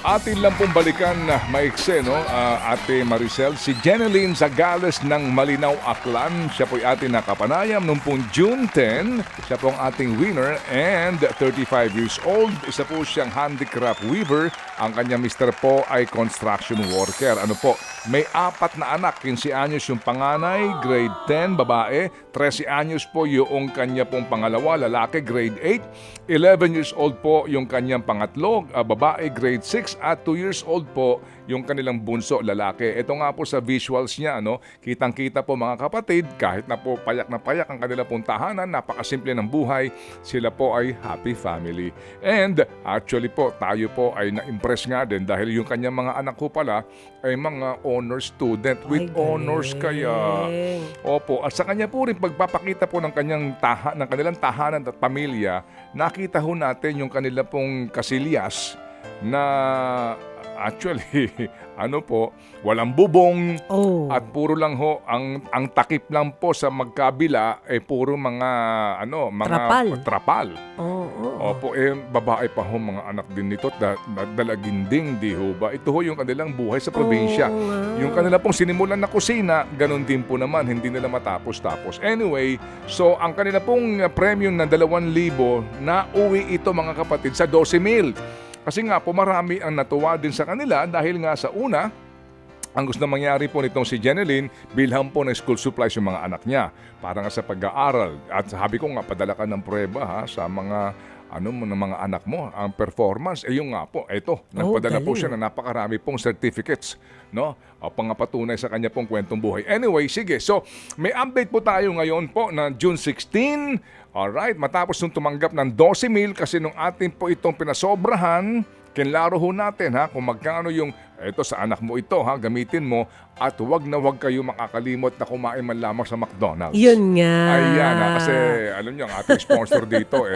Atin lang pong balikan na maikse, no? Ate Maricel, si Jeneline Zagales ng Malinaw, Aklan. Siya po'y ating nakapanayam noong pong June 10. Siya po ang ating winner and 35 years old. Isa po siyang handicraft weaver. Ang kanya mister po ay construction worker. Ano po? May 4 na anak. 15 anyos yung panganay, grade 10, babae. 13 anyos po yung kanya pong pangalawa, lalaki, grade 8. 11 years old po yung kanyang pangatlo, babae, grade 6. At 2 years old po yung kanilang bunso, lalaki. Ito nga po sa visuals niya, no? Kitang-kita po mga kapatid, kahit na po payak na payak ang kanilang pong tahanan, napakasimple ng buhay, sila po ay happy family. And actually po, tayo po ay na-impress nga din dahil yung kanyang mga anak ko pala ay mga honor student with honors kaya. Opo, at sa kanya po rin pagpapakita po ng kanilang tahanan at pamilya, nakita ho natin yung kanila pong kasilyas na actually, walang bubong at puro lang ho, ang takip lang po sa magkabila ay puro mga trapal. Opo, babae pa ho mga anak din nito at dalaginding, di ho ba? Ito ho yung kanilang buhay sa probinsya. Yung kanila pong sinimulan na kusina, ganun din po naman, hindi nila matapos-tapos. Anyway, so ang kanila pong premium na 2,000, na uwi ito mga kapatid sa 12,000. Kasi nga po marami ang natuwa din sa kanila dahil nga sa una, ang gusto na mangyari po nitong si Jeneline, bilhan po ng school supplies yung mga anak niya para nga sa pag-aaral. At sabi ko nga, padala ka ng prueba sa mga ng mga anak mo, ang performance. Yung nga po, nagpadala po siya na napakarami pong certificates, no? Pangapatunay sa kanya pong kwentong buhay. Anyway, sige. So, may update po tayo ngayon po na June 16. Alright, matapos nung tumanggap ng 12,000 kasi nung atin po itong pinasobrahan, kinlaro ho natin kung magkano yung sa anak mo ito gamitin mo at wag kayo makakalimot na kumain man lamang sa McDonald's. Yun nga. Ayan kasi alam niyo ang ating sponsor dito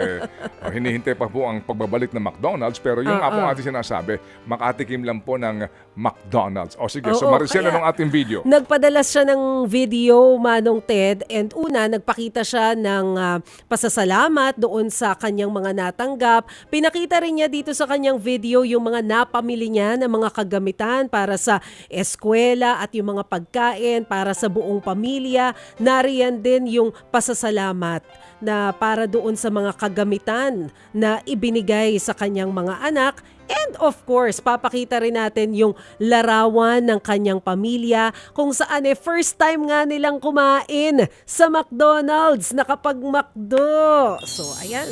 hinihintay pa po ang pagbabalik ng McDonald's pero yung nga po ating sinasabi, makatikim lang po ng McDonald's. O sige, so Maricel, anong ating video? Nagpadala siya ng video, Manong Ted, and una, nagpakita siya ng pasasalamat doon sa kanyang mga natanggap. Pinakita rin niya dito sa kanyang video yung mga napamili niya ng mga kagamitan para sa eskwela at yung mga pagkain para sa buong pamilya. Nariyan din yung pasasalamat na para doon sa mga kagamitan na ibinigay sa kanyang mga anak. And of course, papakita rin natin yung larawan ng kanyang pamilya kung saan first time nga nilang kumain sa McDonald's, nakapag-McDo. So, ayan.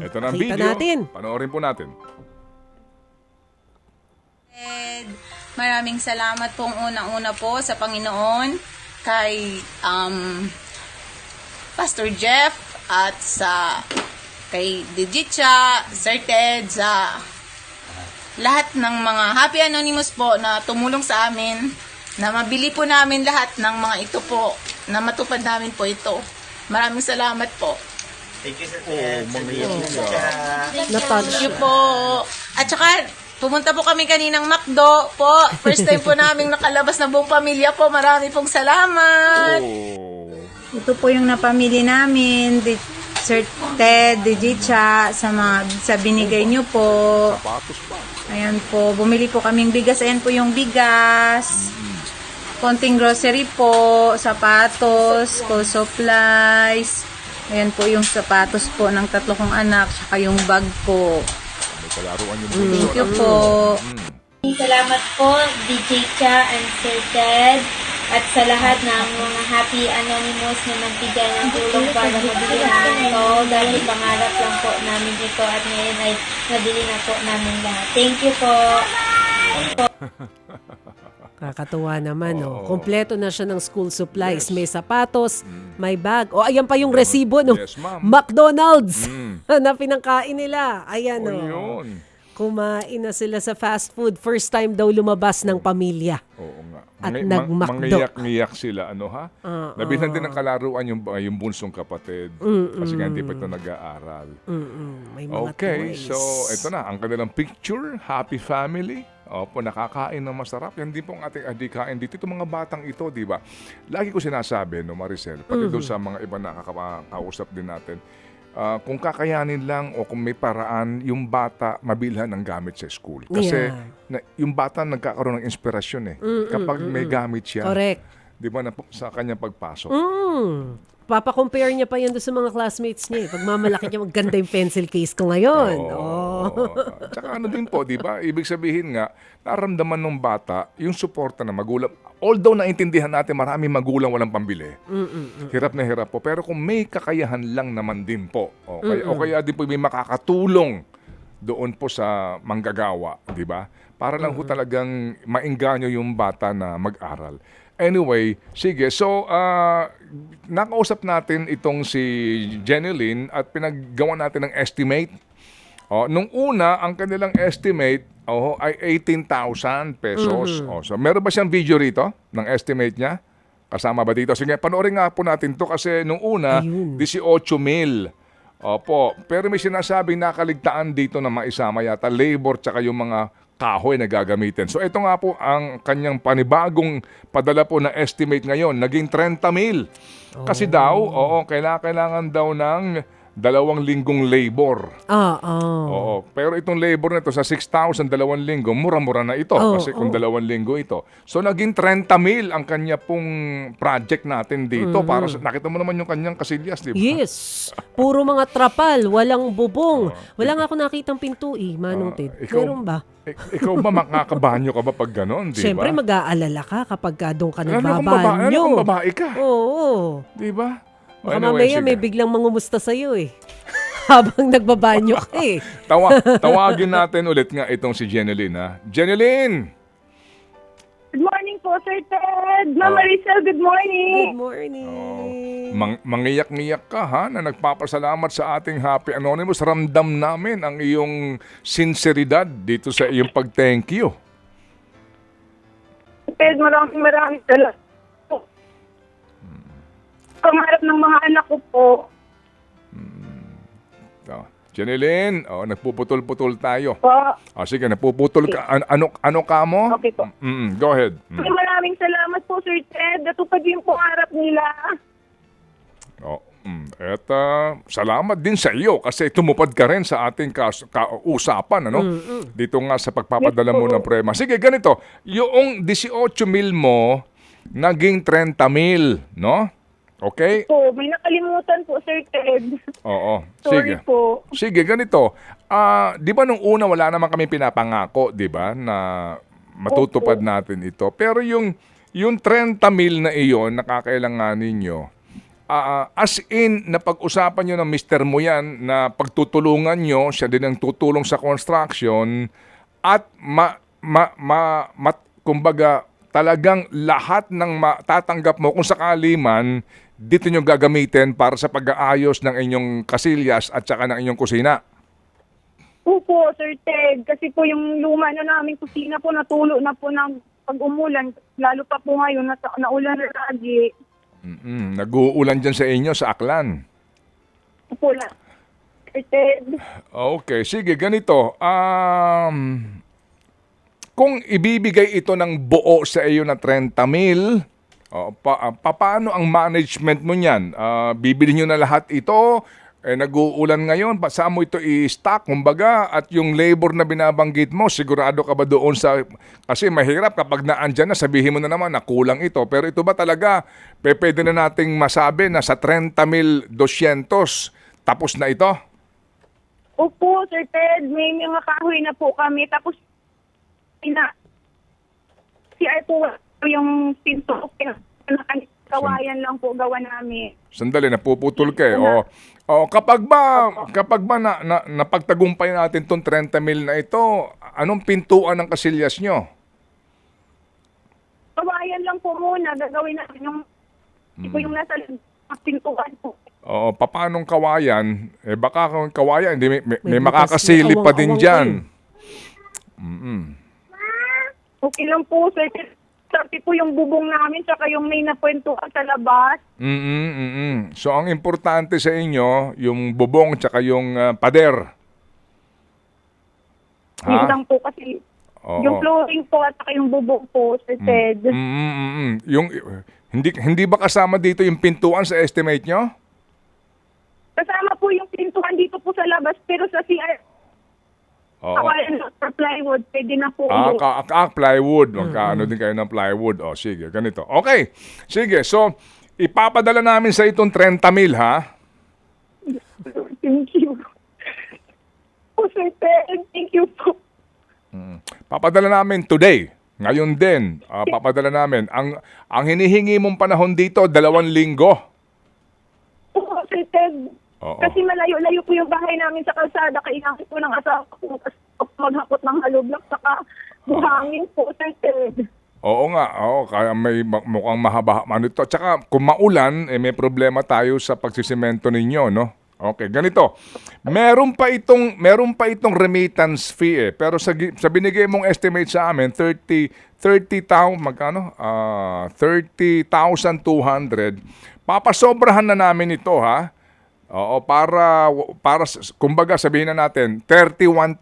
Ito na ang Pakita video. natin. Panoorin po natin. Maraming salamat pong unang-una po sa Panginoon kay Pastor Jeff at kay Digitcha, Sir Ted, sa lahat ng mga Happy Anonymous po na tumulong sa amin na mabili po namin lahat ng mga ito po, na matupad namin po ito. Maraming salamat po. Thank you, Sir Ted. Thank you po. At saka, pumunta po kami kaninang McDo po. First time po naming nakalabas na buong pamilya po. Marami pong salamat. Ito po yung napamili namin, Sir Ted, Digitcha, sa binigay nyo po. Sapatos pa. Ayan po, bumili po kaming bigas. Ayan po yung bigas. Konting grocery po, sapatos, school supplies. Ayan po yung sapatos po ng 3 kong anak, saka yung bag po. May kalaruan yung Thank you po. Salamat po, DJ Cha and Sir Ted, at sa lahat ng mga Happy Anonymous na nagbigay ng tulong para mabili namin ito dahil pangarap lang po namin ito at ngayon ay nabili na po namin lahat. Thank you po. Kakatuwa naman, no? Kompleto na siya ng school supplies. May sapatos, may bag. Ayan pa yung resibo ng McDonald's na pinangkain nila. Ayan, Yun. Kumain na sila sa fast food. First time daw lumabas ng pamilya. Oo nga. At nag-McDo. Mangiyak-ngiyak sila, Nabilan din ng kalaruan yung bunsong kapatid. Kasi nga hindi pa ito nag-aaral. May mga toys. So ito na, ang kanilang picture, happy family. Opo, nakakain ng masarap. Yan din pong ating adikain dito. Itong mga batang ito, di ba? Lagi ko sinasabi, no, Maricel, pati doon sa mga iba na nakakausap din natin, kung kakayanin lang o kung may paraan, yung bata mabilhan ng gamit sa school. Kasi yung bata nagkakaroon ng inspirasyon eh. Kapag may gamit siya, Correct. di ba, sa kanyang pagpasok. Papa-compare niya pa yan doon sa mga classmates niya. Pagmamalaki niya, maganda yung pencil case ko ngayon. Tsaka ano din po, di ba? Ibig sabihin nga, naramdaman ng bata yung suporta ng magulang. Although naintindihan natin maraming magulang walang pambili. Hirap na hirap po. Pero kung may kakayahan lang naman din po, o kaya din po may makakatulong doon po sa manggagawa, di ba? Para lang po talagang maengganyo yung bata na mag-aral. Anyway, sige. So, nakausap natin itong si Jenilyn at pinaggawa natin ng estimate. Nung una, ang kanilang estimate ay 18,000 pesos. So, meron ba siyang video rito ng estimate niya? Kasama ba dito? Sige, panoorin nga po natin to kasi nung una, 18,000. Opo. Pero may sinasabing nakaligtaan dito na maisama yata labor tsaka yung mga kahoy na gagamitin. So ito nga po ang kanyang panibagong padala po na estimate ngayon. Naging 30,000. Kasi daw, kailangan daw ng 2 linggong labor. Oo. Pero itong labor na ito sa 6,000, 2 linggo, mura-mura na ito. Kasi kung 2 linggo ito. So naging 30,000 ang kanya pong project natin dito. Para nakita mo naman yung kanyang kasilyas, di ba? Yes. Puro mga trapal, walang bubong. Wala nga ako nakitang pinto Manong Ted. Meron ba? Ikaw ba makakabanyo ka ba pag gano'n, di ba? Siyempre mag-aalala ka kapag doon ka Ano nagbabanyo. kung babae ka? Oo. Di ba? Baka mamaya may biglang mangumusta sa'yo habang nagbabanyo ka Tawagin natin ulit nga itong si Jenilyn, ha? Jenilyn! Good morning po, Sir Ted. Ma'am Maricel, good morning. Good morning. Mangiyak-ngiyak ka, ha? Na nagpapasalamat sa ating Happy Anonymous. Ramdam namin ang iyong sinseridad dito sa iyong pag-thank you. Ted, maraming salamat po. Pangarap ng mga anak ko po. Jenilyn, nagpuputol-putol tayo. Po. Sige, napuputol ka. Ano ka mo? Okay po. Go ahead. Maraming salamat po, Sir Ted. Natupad yung pangarap nila. Salamat din sa iyo kasi tumupad ka rin sa ating kausapan, ano? Dito nga sa pagpapadala mo ng prema. Sige, ganito. Yung 18,000 mo, naging 30,000, no? Okay? Po, may nakalimutan po, Sir Ted. Oo. Sorry Sige. po. Sige, ganito. Di ba nung una wala naman kami pinapangako, di ba, na matutupad natin ito. Pero yung 30,000 na iyon, nakakailanganin nyo, as in, napag-usapan nyo ng mister mo yan na pagtutulungan nyo, siya din ang tutulong sa construction, at kumbaga, talagang lahat ng matatanggap mo, kung sakali man, dito nyo gagamitin para sa pag-aayos ng inyong kasilyas at saka ng inyong kusina. Opo, Sir Ted. Kasi po yung luma na namin kusina po, natulo na po ng pag-umulan. Lalo pa po ngayon, naulan na lagi. Nag-uulan dyan sa inyo, sa Aklan. Opo na. Sir Ted. Okay, sige, ganito. Kung ibibigay ito ng buo sa iyo na 30,000, paano ang management mo niyan? Bibili nyo na lahat ito, nag-uulan ngayon, saan mo ito i-stock, kumbaga, at yung labor na binabanggit mo, sigurado ka ba doon sa, kasi mahirap kapag naandyan na, sabihin mo na naman na kulang ito, pero ito ba talaga, pwede na nating masabi na sa 30,200, tapos na ito? Opo, Sir Ted. May mga kahoy na po kami. Tapos, po yung pinto, kawayan lang po gawa namin. Sandali, napuputol ka eh. Kapag ba napagtagumpay natin tong 30,000 na ito, anong pintuan ng kasilyas nyo? Kawayan lang po muna. Gagawin natin yung nasa pintuan po. Paanong kawayan? Baka kung kawayan, may makakasilip pa din dyan. Okay lang po, Sir. Sabi po yung bubong namin saka yung may napwentuhan sa labas. So, ang importante sa inyo, yung bubong tsaka yung pader. Yun lang po kasi yung flooring po at saka yung bubong po, Sir Ted. Yung, hindi ba kasama dito yung pintuan sa estimate nyo? Kasama po yung pintuan dito po sa labas, pero sa CR, Oo. kawalan na for plywood, pwede na po. Plywood. Magkaano din kayo ng plywood. O, sige, ganito. Okay. Sige, so, ipapadala namin sa itong 30,000, ha? Thank you. Po, Sir Ted, thank you po. Papadala namin today. Ngayon din, papadala namin. Ang hinihingi mong panahon dito, 2 linggo. Po, Sir Ted, Oo. kasi malayo-layo po yung bahay namin sa kalsada. Kailangan po ng asawa ko maghakot ng halublak saka buhangin po, Sir Ted. Oo nga, kaya may mukhang mahaba ano ito. Tsaka kung maulan, may problema tayo sa pagsisemento ninyo, no? Okay, ganito. Meron pa itong remittance fee pero sa binigay mong estimate sa amin 30,000 magkano? 30,200. Papasobrahan na namin ito, ha? Oo, para kumbaga sabihin na natin 31,000.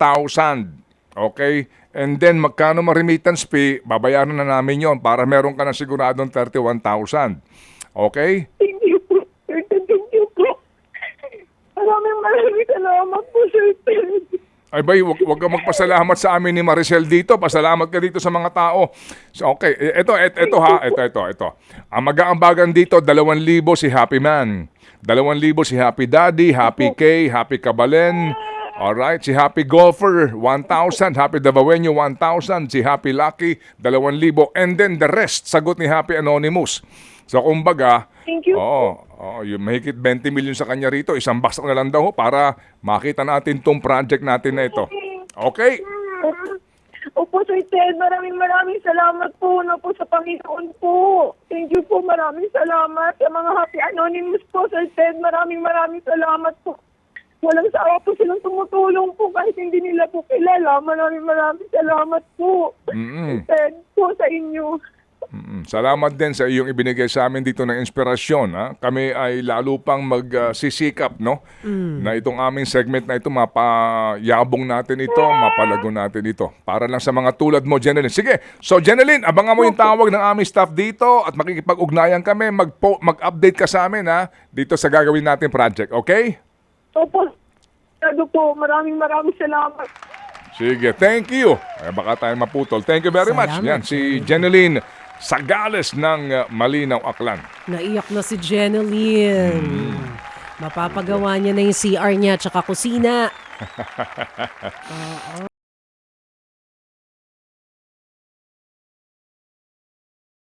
Okay? And then magkano remittance fee, babayaran na namin 'yon para meron ka na siguradong 31,000. Okay? Thank you po, Sir Ted. Thank you po. Maraming salamat po, Sir Ted. Ay bay, wag ka magpasalamat sa amin ni Maricel dito. Pasalamat ka dito sa mga tao. So, okay, ito. Ang mag-aambagan dito, 2,000 si Happy Man. 2,000 si Happy Daddy, Happy K, Happy Kabalen. Alright, si Happy Golfer, 1,000. Happy Davawenyo, 1,000. Si Happy Lucky, 2,000. And then the rest, sagot ni Happy Anonymous. So, kumbaga, Thank you. yung mahigit 20 million sa kanya rito, isang baksak na lang daw para makita natin tong project natin na ito. Okay? Opo, Sir Ted, maraming salamat po na po sa Panginoon po. Thank you po, maraming salamat. Sa mga Happy Anonymous po, Sir Ted, maraming salamat po. Walang sawa po silang tumutulong po kahit hindi nila po kilala. Maraming salamat po, Sir Ted, po sa inyo. Salamat din sa iyong ibinigay sa amin dito ng inspirasyon. Ha? Kami ay lalo pang magsisikap na itong aming segment na ito, mapayabong natin ito, mapalago natin ito. Para lang sa mga tulad mo, Jeneline. Sige, so Jeneline, abangan mo yung tawag ng aming staff dito at makikipag-ugnayan kami. Mag-update ka sa amin, ha? Dito sa gagawin natin project, okay? Opo, maraming salamat. Sige, thank you. Baka tayo maputol. Thank you very much. Salamat, Yan, si Jeneline Sagales ng Malinaw, Aklan. Naiyak na si Jeneline. Mapapagawa niya na yung CR niya tsaka kusina.